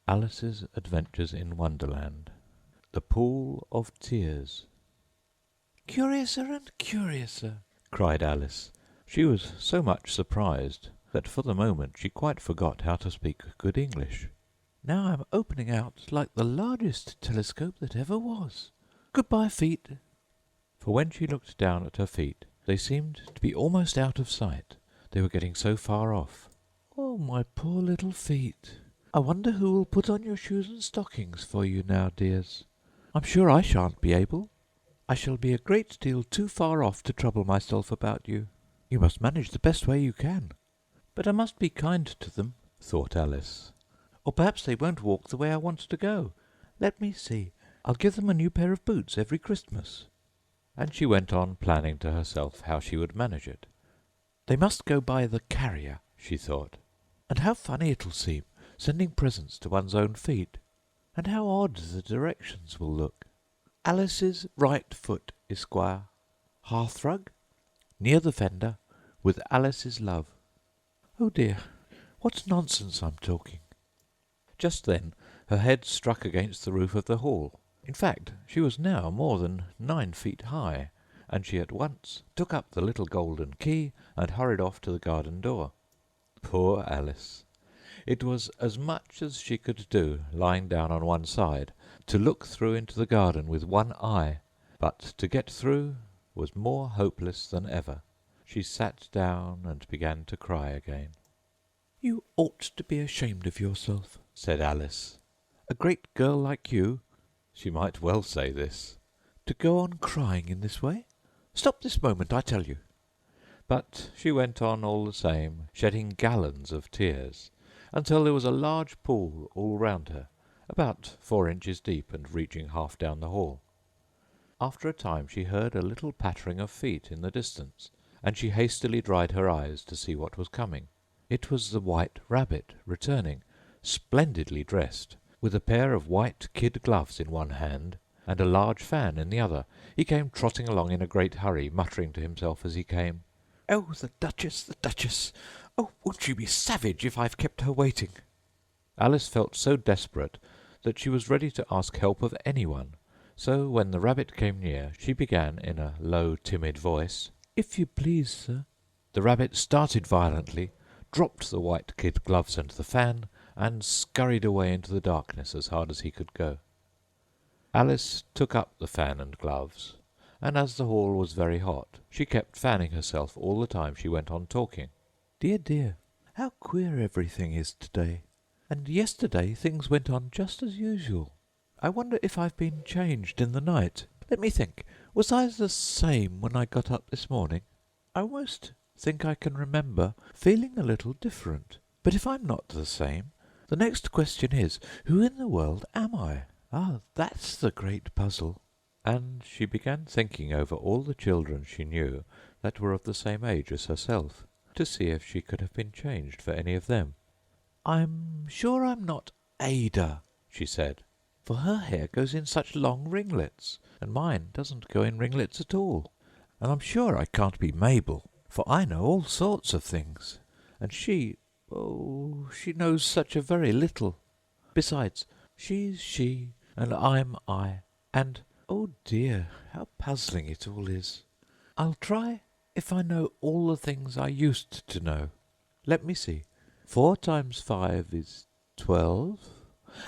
Alice's Adventures in Wonderland. The Pool of Tears. "Curiouser and curiouser!" cried Alice. She was so much surprised that for the moment she quite forgot how to speak good English. "Now I'm opening out like the largest telescope that ever was. Good-bye, feet!" For when she looked down at her feet, they seemed to be almost out of sight. They were getting so far off. "Oh, my poor little feet! I wonder who will put on your shoes and stockings for you now, dears. I'm sure I shan't be able. I shall be a great deal too far off to trouble myself about you. You must manage the best way you can. But I must be kind to them," thought Alice, "or perhaps they won't walk the way I want to go. Let me see. I'll give them a new pair of boots every Christmas." And she went on planning to herself how she would manage it. "They must go by the carrier," she thought. "And how funny it'll seem, sending presents to one's own feet. And how odd the directions will look. Alice's right foot, Esquire. Hearthrug, near the fender, with Alice's love. Oh dear, what nonsense I'm talking!" Just then her head struck against the roof of the hall. In fact, she was now more than 9 feet high, and she at once took up the little golden key and hurried off to the garden door. Poor Alice! It was as much as she could do, lying down on one side, to look through into the garden with one eye, but to get through was more hopeless than ever. She sat down and began to cry again. "You ought to be ashamed of yourself," said Alice. "A great girl like you," she might well say this, "to go on crying in this way. Stop this moment, I tell you." But she went on all the same, shedding gallons of tears, until there was a large pool all round her, about 4 inches deep and reaching half down the hall. After a time she heard a little pattering of feet in the distance, and she hastily dried her eyes to see what was coming. It was the White Rabbit returning, splendidly dressed, with a pair of white kid gloves in one hand and a large fan in the other. He came trotting along in a great hurry, muttering to himself as he came, "Oh, the Duchess, the Duchess! Oh, won't you be savage if I've kept her waiting?" Alice felt so desperate that she was ready to ask help of anyone, so when the rabbit came near, she began in a low, timid voice, "If you please, sir." The rabbit started violently, dropped the white kid gloves and the fan, and scurried away into the darkness as hard as he could go. Alice took up the fan and gloves, and as the hall was very hot, she kept fanning herself all the time she went on talking. "Dear, dear, how queer everything is today! And yesterday things went on just as usual. I wonder if I've been changed in the night. Let me think. Was I the same when I got up this morning? I almost think I can remember feeling a little different. But if I'm not the same, the next question is, who in the world am I? Ah, that's the great puzzle." And she began thinking over all the children she knew that were of the same age as herself, to see if she could have been changed for any of them. "I'm sure I'm not Ada," she said, "for her hair goes in such long ringlets, and mine doesn't go in ringlets at all. And I'm sure I can't be Mabel, for I know all sorts of things, and oh, she knows such a very little. Besides, she's she, and I'm I, and, oh dear, how puzzling it all is. I'll try if I know all the things I used to know. Let me see. 4 times 5 is 12,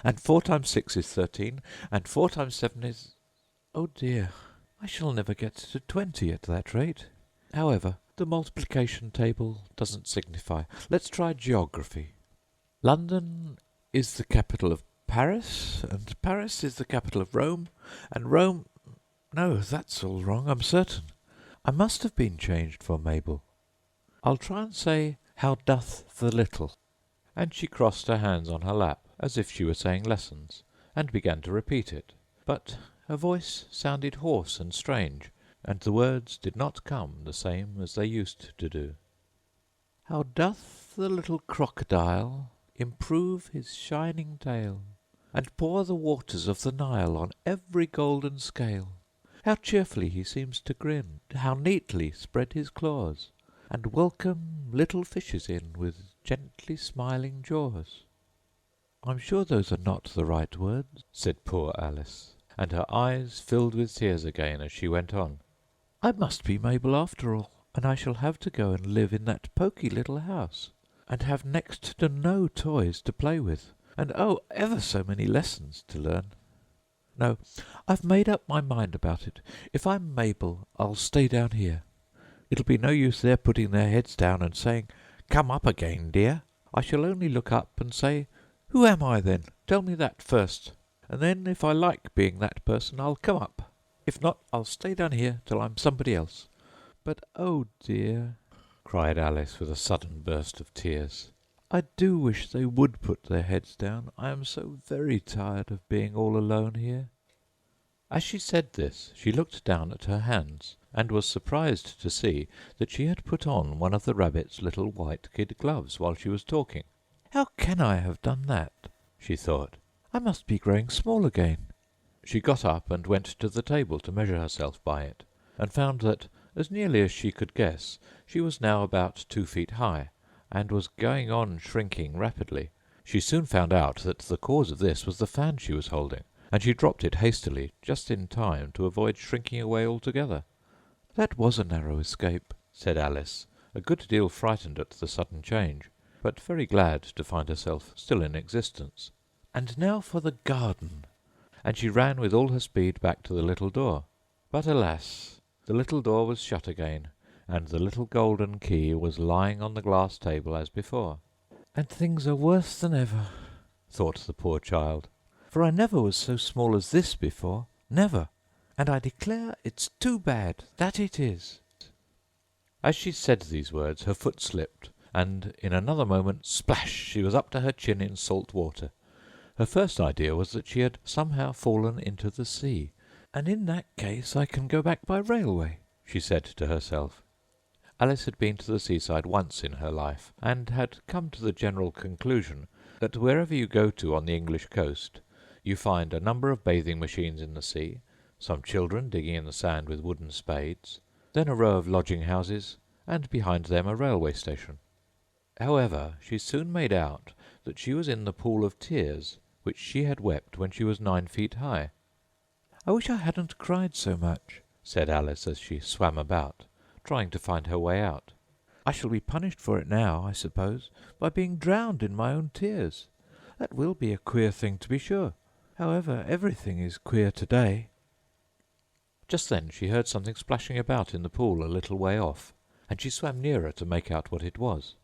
and 4 times 6 is 13, and 4 times 7 is... Oh dear, I shall never get to 20 at that rate. However, the multiplication table doesn't signify. Let's try geography. London is the capital of Paris, and Paris is the capital of Rome, and Rome... No, that's all wrong, I'm certain. I must have been changed for Mabel. I'll try and say, how doth the little?" And she crossed her hands on her lap, as if she were saying lessons, and began to repeat it. But her voice sounded hoarse and strange, and the words did not come the same as they used to do. "How doth the little crocodile improve his shining tail, and pour the waters of the Nile on every golden scale? How cheerfully he seems to grin, how neatly spread his claws, and welcome little fishes in with gently smiling jaws." I'm sure those are not the right words, said poor Alice, and her eyes filled with tears again as she went on. I must be Mabel after all, and I shall have to go and live in that poky little house, and have next to no toys to play with, and oh, ever so many lessons to learn. No, I've made up my mind about it. If I'm Mabel, I'll stay down here. It'll be no use their putting their heads down and saying, "Come up again, dear." I shall only look up and say, "Who am I, then? Tell me that first. And then, if I like being that person, I'll come up. If not, I'll stay down here till I'm somebody else." But, oh dear, cried Alice with a sudden burst of tears, I do wish they would put their heads down. I am so very tired of being all alone here. As she said this, she looked down at her hands, and was surprised to see that she had put on one of the rabbit's little white kid gloves while she was talking. How can I have done that? She thought. I must be growing small again. She got up and went to the table to measure herself by it, and found that, as nearly as she could guess, she was now about 2 feet high, and was going on shrinking rapidly. She soon found out that the cause of this was the fan she was holding, and she dropped it hastily, just in time to avoid shrinking away altogether. That was a narrow escape, said Alice, a good deal frightened at the sudden change, but very glad to find herself still in existence. And now for the garden! And she ran with all her speed back to the little door. But alas! The little door was shut again, and the little golden key was lying on the glass table as before. And things are worse than ever, thought the poor child, for I never was so small as this before, never, and I declare it's too bad, that it is. As she said these words, her foot slipped, and in another moment, splash, she was up to her chin in salt water. Her first idea was that she had somehow fallen into the sea, and in that case I can go back by railway, she said to herself. Alice had been to the seaside once in her life, and had come to the general conclusion that wherever you go to on the English coast, you find a number of bathing machines in the sea, some children digging in the sand with wooden spades, then a row of lodging-houses, and behind them a railway station. However, she soon made out that she was in the pool of tears which she had wept when she was 9 feet high. I wish I hadn't cried so much, said Alice as she swam about, trying to find her way out. I shall be punished for it now, I suppose, by being drowned in my own tears. That will be a queer thing, to be sure. However, everything is queer to-day. Just then she heard something splashing about in the pool a little way off, and she swam nearer to make out what it was.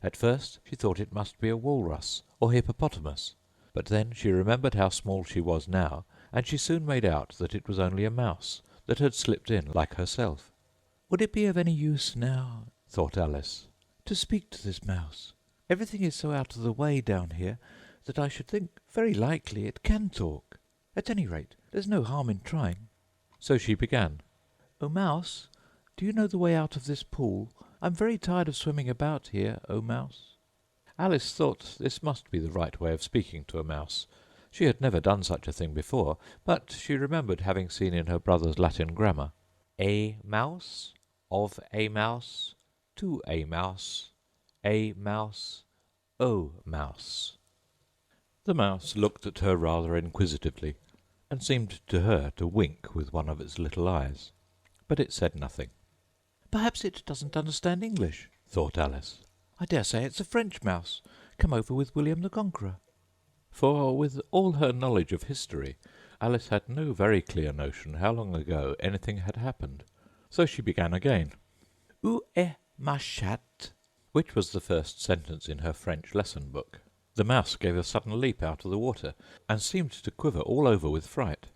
At first she thought it must be a walrus or hippopotamus, but then she remembered how small she was now, and she soon made out that it was only a mouse that had slipped in like herself. Would it be of any use now, thought Alice, to speak to this mouse? Everything is so out of the way down here that I should think very likely it can talk. At any rate, there's no harm in trying. So she began. "O Mouse, do you know the way out of this pool? I'm very tired of swimming about here, O Mouse." Alice thought this must be the right way of speaking to a mouse. She had never done such a thing before, but she remembered having seen in her brother's Latin grammar, "A mouse, of a mouse, to a mouse, O mouse." The mouse looked at her rather inquisitively, and seemed to her to wink with one of its little eyes, but it said nothing. "Perhaps it doesn't understand English," thought Alice. "I dare say it's a French mouse, come over with William the Conqueror." For, with all her knowledge of history, Alice had no very clear notion how long ago anything had happened. So she began again. "Où est ma chatte?" which was the first sentence in her French lesson book. The mouse gave a sudden leap out of the water, and seemed to quiver all over with fright.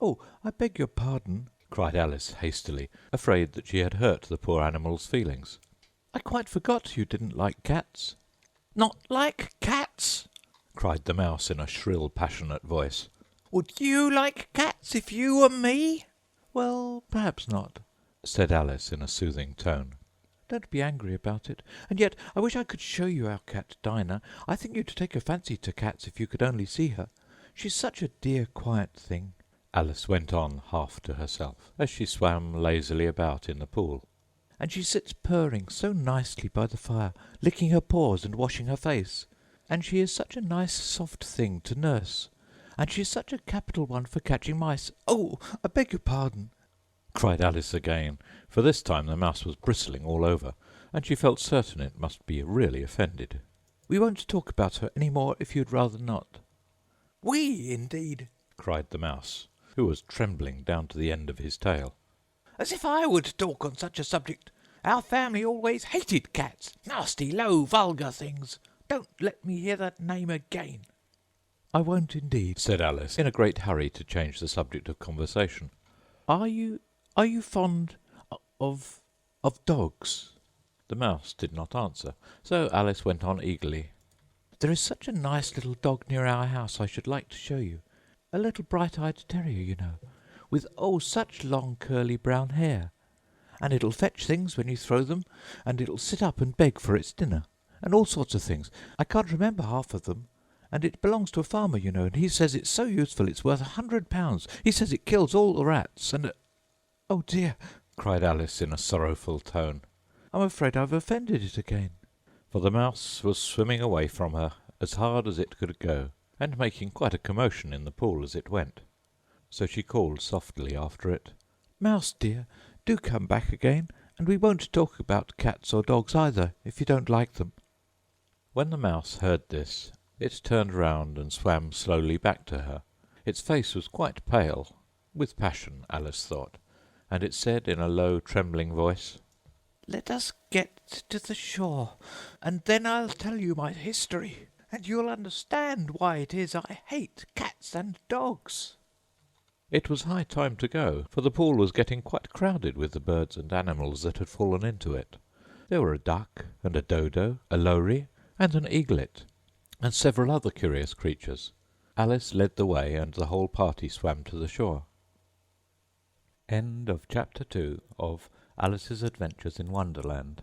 "Oh, I beg your pardon," cried Alice hastily, afraid that she had hurt the poor animal's feelings. "I quite forgot you didn't like cats." "Not like cats!" cried the mouse in a shrill, passionate voice. "Would you like cats if you were me?" "Well, perhaps not," said Alice in a soothing tone. "Don't be angry about it. And yet I wish I could show you our cat Dinah. I think you'd take a fancy to cats if you could only see her. She's such a dear, quiet thing," Alice went on half to herself, as she swam lazily about in the pool. "And she sits purring so nicely by the fire, licking her paws and washing her face. and she is such a nice soft thing to nurse, and she's such a capital one for catching mice. Oh, I beg your pardon, cried Alice again, for this time the mouse was bristling all over, and she felt certain it must be really offended. We won't talk about her any more if you'd rather not. We, indeed, cried the mouse, who was trembling down to the end of his tail. As if I would talk on such a subject! Our family always hated cats. Nasty, low, vulgar things. Don't let me hear that name again. I won't indeed, said Alice, in a great hurry to change the subject of conversation. Are you fond of dogs? The mouse did not answer, so Alice went on eagerly. There is such a nice little dog near our house I should like to show you. A little bright-eyed terrier, you know, with such long curly brown hair. And it'll fetch things when you throw them, and it'll sit up and beg for its dinner, and all sorts of things. I can't remember half of them. And it belongs to a farmer, you know, and he says it's so useful it's worth £100. He says it kills all the rats, and... Oh, dear, cried Alice in a sorrowful tone. I'm afraid I've offended it again. For the mouse was swimming away from her as hard as it could go, and making quite a commotion in the pool as it went. So she called softly after it, Mouse, dear, do come back again, and we won't talk about cats or dogs either, if you don't like them. When the mouse heard this, it turned round and swam slowly back to her. Its face was quite pale, with passion, Alice thought, and it said in a low, trembling voice, Let us get to the shore, and then I'll tell you my history, and you'll understand why it is I hate cats and dogs. It was high time to go, for the pool was getting quite crowded with the birds and animals that had fallen into it. There were a duck, and a dodo, a lory, and an eaglet, and several other curious creatures. Alice led the way, and the whole party swam to the shore. End of Chapter 2 of Alice's Adventures in Wonderland.